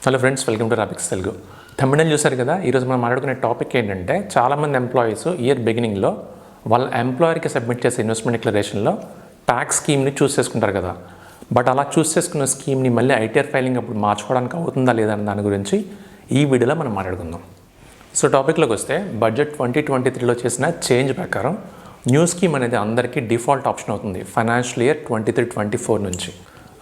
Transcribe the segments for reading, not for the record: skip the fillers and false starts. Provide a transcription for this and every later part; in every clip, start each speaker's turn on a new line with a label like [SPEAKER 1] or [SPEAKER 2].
[SPEAKER 1] Hello friends, welcome to Robix Telugu. Thumbnail చూసారు కదా. ఈరోజు మనం మాట్లాడుకునే టాపిక్ ఏంటంటే, చాలామంది ఎంప్లాయీస్ ఇయర్ బిగినింగ్లో వాళ్ళ ఎంప్లాయర్కి సబ్మిట్ చేసే ఇన్వెస్ట్మెంట్ డిక్లరేషన్లో ట్యాక్స్ స్కీమ్ని చూస్ చేసుకుంటారు కదా. బట్ అలా చూస్ చేసుకున్న స్కీమ్ని మళ్ళీ ఐటీఆర్ ఫైలింగ్ అప్పుడు మార్చుకోవడానికి అవుతుందా లేదా అన్న దాని గురించి ఈ వీడియోలో మనం మాట్లాడుకుందాం. సో టాపిక్లోకి వస్తే, బడ్జెట్ 2023లో చేసిన చేంజ్ ప్రకారం న్యూ స్కీమ్ అనేది అందరికీ డిఫాల్ట్ ఆప్షన్ అవుతుంది ఫైనాన్షియల్ ఇయర్ 23-24 నుంచి.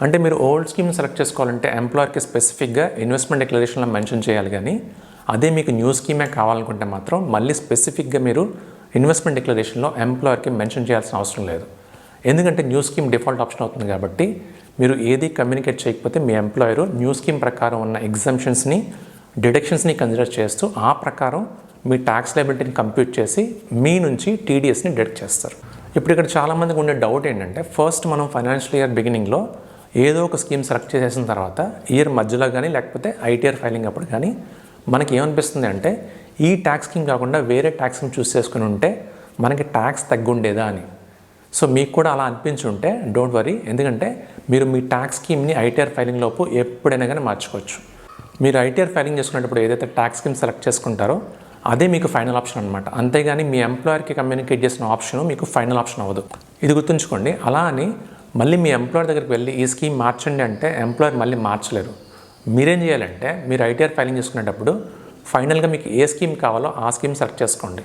[SPEAKER 1] అంటే మీరు ఓల్డ్ స్కీమ్ సెలెక్ట్ చేసుకోవాలంటే ఎంప్లాయర్కి స్పెసిఫిక్గా ఇన్వెస్ట్మెంట్ డిక్లరేషన్లో మెన్షన్ చేయాలి, కానీ అదే మీకు న్యూ స్కీమే కావాలనుకుంటే మాత్రం మళ్ళీ స్పెసిఫిక్గా మీరు ఇన్వెస్ట్మెంట్ డిక్లరేషన్లో ఎంప్లాయర్కి మెన్షన్ చేయాల్సిన అవసరం లేదు. ఎందుకంటే న్యూ స్కీమ్ డిఫాల్ట్ ఆప్షన్ అవుతుంది కాబట్టి మీరు ఏది కమ్యూనికేట్ చేయకపోతే మీ ఎంప్లాయర్ న్యూ స్కీమ్ ప్రకారం ఉన్న ఎగ్జంప్షన్స్ని, డిడక్షన్స్ని కన్సిడర్ చేస్తూ ఆ ప్రకారం మీ ట్యాక్స్ లయబిలిటీని కంప్యూట్ చేసి మీ నుంచి టీడీఎస్ని డిడక్ట్ చేస్తారు. ఇప్పుడు ఇక్కడ చాలామందికి ఉండే డౌట్ ఏంటంటే, ఫస్ట్ మనం ఫైనాన్షియల్ ఇయర్ బిగినింగ్లో ఏదో ఒక స్కీమ్ సెలెక్ట్ చేసిన తర్వాత ఇయర్ మధ్యలో కానీ లేకపోతే ఐటీఆర్ ఫైలింగ్ అప్పుడు కానీ మనకి ఏమనిపిస్తుంది అంటే, ఈ ట్యాక్స్ స్కీమ్ కాకుండా వేరే ట్యాక్స్ స్కీమ్ చూస్ చేసుకుని ఉంటే మనకి ట్యాక్స్ తగ్గుండేదా అని. సో మీకు కూడా అలా అనిపించి ఉంటే డోంట్ వరీ, ఎందుకంటే మీరు మీ ట్యాక్స్ స్కీమ్ని ఐటీఆర్ ఫైలింగ్ లోపు ఎప్పుడైనా కానీ మార్చుకోవచ్చు. మీరు ఐటీఆర్ ఫైలింగ్ చేసుకునేటప్పుడు ఏదైతే ట్యాక్స్ స్కీమ్ సెలెక్ట్ చేసుకుంటారో అదే మీకు ఫైనల్ ఆప్షన్ అనమాట. అంతేగాని మీ ఎంప్లాయర్కి కమ్యూనికేట్ చేసిన ఆప్షన్ మీకు ఫైనల్ ఆప్షన్ అవ్వదు. ఇది గుర్తుంచుకోండి. అలా అని మళ్ళీ మీ ఎంప్లాయర్ దగ్గరికి వెళ్ళి ఈ స్కీమ్ మార్చండి అంటే ఎంప్లాయర్ మళ్ళీ మార్చలేరు. మీరేం చేయాలంటే, మీరు ఐటీఆర్ ఫైలింగ్ చేసుకునేటప్పుడు ఫైనల్గా మీకు ఏ స్కీమ్ కావాలో ఆ స్కీమ్ సెలెక్ట్ చేసుకోండి.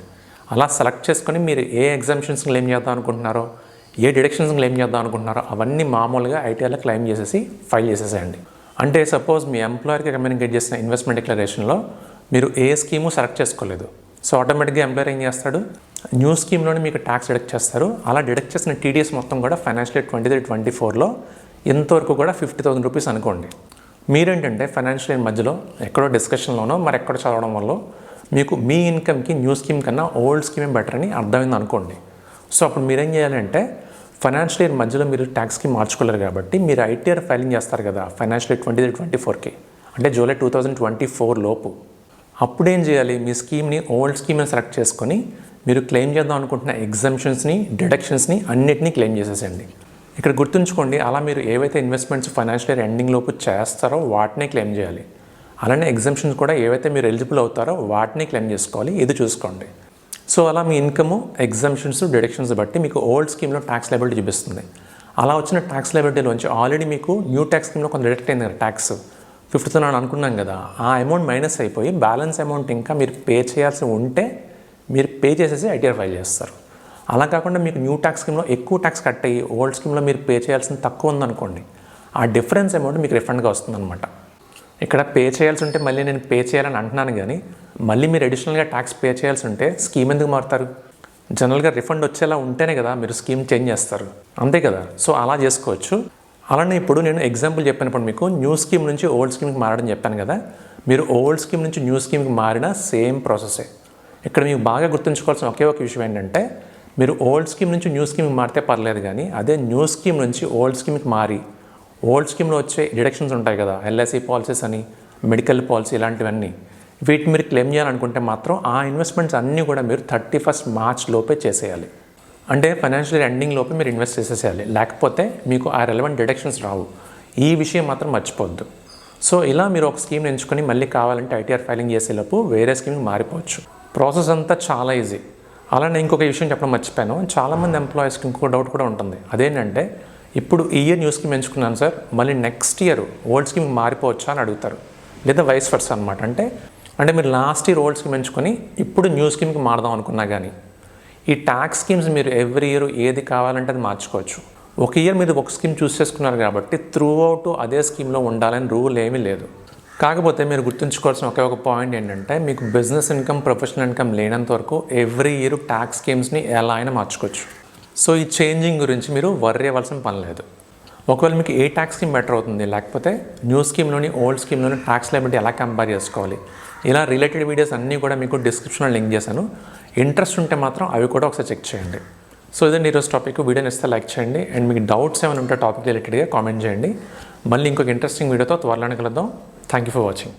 [SPEAKER 1] అలా సెలెక్ట్ చేసుకొని మీరు ఏ ఎగ్జామ్షన్స్ క్లెయిమ్ చేద్దాం అనుకుంటున్నారో, ఏ డిడక్షన్స్ క్లెయిమ్ చేద్దాం అనుకుంటున్నారో అవన్నీ మామూలుగా ఐటీఆర్లో క్లెయిమ్ చేసేసి ఫైల్ చేసేసేయండి. అంటే సపోజ్ మీ ఎంప్లాయర్కి కమ్యూనికేట్ చేసిన ఇన్వెస్ట్మెంట్ డిక్లరేషన్లో మీరు ఏ స్కీము సెలెక్ట్ చేసుకోలేదు. సో ఆటోమేటిక్గా ఎంప్లాయర్ ఏం చేస్తాడు, న్యూ స్కీమ్లోనే మీకు ట్యాక్స్ డిడక్ట్ చేస్తారు. అలా డిడక్ట్ చేసిన టీడీఎస్ మొత్తం కూడా ఫైనాన్షియల్ ఇయర్ 23-24లో ఇంతవరకు కూడా 50,000 రూపీస్ అనుకోండి. మీరేంటంటే ఫైనాన్షియల్ ఇయర్ మధ్యలో ఎక్కడో డిస్కషన్లోనో మరి ఎక్కడో చదవడం వల్ల మీకు మీ ఇన్కమ్కి న్యూ స్కీమ్ కన్నా ఓల్డ్ స్కీమే బెటర్ అని అర్థమైంది అనుకోండి. సో అప్పుడు మీరేం చేయాలంటే, ఫైనాన్షియల్ ఇయర్ మధ్యలో మీరు ట్యాక్స్ స్కీమ్ మార్చుకోలేరు కాబట్టి మీరు ఐటీఆర్ ఫైలింగ్ చేస్తారు కదా ఫైనాన్షియల్ ఇయర్ 23-24కి, అంటే జూలై 2024 లోపు. అప్పుడేం చేయాలి, మీ స్కీమ్ని ఓల్డ్ స్కీమ్ని సెలెక్ట్ చేసుకొని మీరు క్లెయిమ్ చేద్దాం అనుకుంటున్న ఎగ్జంప్షన్స్ని, డిడక్షన్స్ని అన్నిటినీ క్లెయిమ్ చేసేసండి. ఇక్కడ గుర్తుంచుకోండి, అలా మీరు ఏవైతే ఇన్వెస్ట్మెంట్స్ ఫైనాన్షియల్ ఇయర్ ఎండింగ్ లోపు చేస్తారో వాటినే క్లెయిమ్ చేయాలి. అలానే ఎగ్జంప్షన్స్ కూడా ఏవైతే మీరు ఎలిజిబుల్ అవుతారో వాటిని క్లెయిమ్ చేసుకోవాలి. ఇది చూసుకోండి. సో అలా మీ ఇన్కమ్, ఎగ్జంప్షన్స్, డిడక్షన్స్ బట్టి మీకు ఓల్డ్ స్కీమ్లో ట్యాక్స్ లయబిలిటీ చూపిస్తుంది. అలా వచ్చిన ట్యాక్స్ లయబిలిటీలోంచి ఆల్రెడీ మీకు న్యూ ట్యాక్స్ స్కీమ్లో కొంత డిడక్ట్ అయింది కదా ట్యాక్స్ 50,000 అనుకున్నాం కదా, ఆ అమౌంట్ మైనస్ అయిపోయి బ్యాలెన్స్ అమౌంట్ ఇంకా మీరు పే చేయాల్సి ఉంటే మీరు పే చేసేసి ఐటీఆర్ ఫైల్ చేస్తారు. అలా కాకుండా మీకు న్యూ ట్యాక్స్ స్కీమ్లో ఎక్కువ ట్యాక్స్ కట్ అయ్యి ఓల్డ్ స్కీమ్లో మీరు పే చేయాల్సింది తక్కువ ఉందనుకోండి, ఆ డిఫరెన్స్ అమౌంట్ మీకు రిఫండ్గా వస్తుందన్నమాట. ఇక్కడ పే చేయాల్సి ఉంటే మళ్ళీ నేను పే చేయాలని అంటున్నాను, కానీ మళ్ళీ మీరు అడిషనల్గా ట్యాక్స్ పే చేయాల్సి ఉంటే స్కీమ్ ఎందుకు మారుతారు? జనరల్గా రిఫండ్ వచ్చేలా ఉంటేనే కదా మీరు స్కీమ్ చేంజ్ చేస్తారు, అంతే కదా. సో అలా చేసుకోవచ్చు. అలానే ఇప్పుడు నేను ఎగ్జాంపుల్ చెప్పినప్పుడు మీకు న్యూ స్కీమ్ నుంచి ఓల్డ్ స్కీమ్కి మారడం చెప్పాను కదా, మీరు ఓల్డ్ స్కీమ్ నుంచి న్యూ స్కీమ్కి మారిన సేమ్ ప్రాసెసే. ఇక్కడ మీకు బాగా గుర్తుంచుకోవాల్సిన ఒకే ఒక విషయం ఏంటంటే, మీరు ఓల్డ్ స్కీమ్ నుంచి న్యూ స్కీమ్కి మారితే పర్లేదు, కానీ అదే న్యూ స్కీమ్ నుంచి ఓల్డ్ స్కీమ్కి మారి ఓల్డ్ స్కీమ్లో వచ్చే డిడక్షన్స్ ఉంటాయి కదా, ఎల్ఐసి పాలసీస్ అని, మెడికల్ పాలసీ, ఇలాంటివన్నీ వీటిని మీరు క్లెయిమ్ చేయాలనుకుంటే మాత్రం ఆ ఇన్వెస్ట్మెంట్స్ అన్నీ కూడా మీరు 31 మార్చ్ లోపే చేసేయాలి. అంటే ఫైనాన్షియల్ ఇయర్ ఎండింగ్ లోపే మీరు ఇన్వెస్ట్ చేసేసేయాలి, లేకపోతే మీకు ఆ రెలవెంట్ డిడక్షన్స్ రావు. ఈ విషయం మాత్రం మర్చిపోవద్దు. సో ఇలా మీరు ఒక స్కీమ్ ఎంచుకొని మళ్ళీ కావాలంటే ఐటీఆర్ ఫైలింగ్ చేసేలోపు వేరే స్కీమ్కి మారిపోవచ్చు. ప్రాసెస్ అంతా చాలా ఈజీ. అలానే ఇంకొక విషయం చెప్పడం మర్చిపోయాను, చాలామంది ఎంప్లాయీస్కి ఇంకొక డౌట్ కూడా ఉంటుంది. అదేంటంటే, ఇప్పుడు ఈ ఇయర్ న్యూ స్కీమ్ ఎంచుకున్నాను సార్, మళ్ళీ నెక్స్ట్ ఇయర్ ఓల్డ్ స్కీమ్కి మారిపోవచ్చా అని అడుగుతారు, లేదా వైస్ వర్సా అనమాట. అంటే మీరు లాస్ట్ ఇయర్ ఓల్డ్ స్కీమ్ ఎంచుకొని ఇప్పుడు న్యూ స్కీమ్కి మారదాం అనుకున్నా కానీ ఈ ట్యాక్స్ స్కీమ్స్ మీరు ఎవ్రీ ఇయర్ ఏది కావాలంటే అది మార్చుకోవచ్చు. ఒక ఇయర్ మీరు ఒక స్కీమ్ చూస్ చేసుకున్నారు కాబట్టి త్రూ అవుట్ అదే స్కీమ్లో ఉండాలని రూల్ ఏమీ లేదు. కాకపోతే మీరు గుర్తుంచుకోవాల్సిన ఒకే ఒక పాయింట్ ఏంటంటే, మీకు బిజినెస్ ఇన్కమ్, ప్రొఫెషనల్ ఇన్కమ్ లేనంత వరకు ఎవ్రీ ఇయర్ ట్యాక్స్ స్కీమ్స్ని ఎలా అయినా మార్చుకోవచ్చు. సో ఈ చేంజింగ్ గురించి మీరు వర్రీ అవ్వాల్సిన పని లేదు. ఒకవేళ మీకు ఏ ట్యాక్స్ స్కీమ్ బెటర్ అవుతుంది, లేకపోతే న్యూ స్కీమ్లోని ఓల్డ్ స్కీమ్లోని ట్యాక్స్ లయబిలిటీ ఎలా కంపేర్ చేసుకోవాలి, ఇలా రిలేటెడ్ వీడియోస్ అన్నీ కూడా మీకు డిస్క్రిప్షన్లో లింక్ చేశాను. ఇంట్రెస్ట్ ఉంటే మాత్రం అవి కూడా ఒకసారి చెక్ చేయండి. సో ఇదండి ఈరోజు టాపిక్. వీడియోని ఇస్తే లైక్ చేయండి, అండ్ మీకు డౌట్స్ ఏమైనా ఉంటే టాపిక్ రిలేటెడ్గా కామెంట్ చేయండి. మళ్ళీ ఇంకొక ఇంట్రెస్టింగ్ వీడియోతో త్వరలోనే కలుద్దాం. Thank you for watching.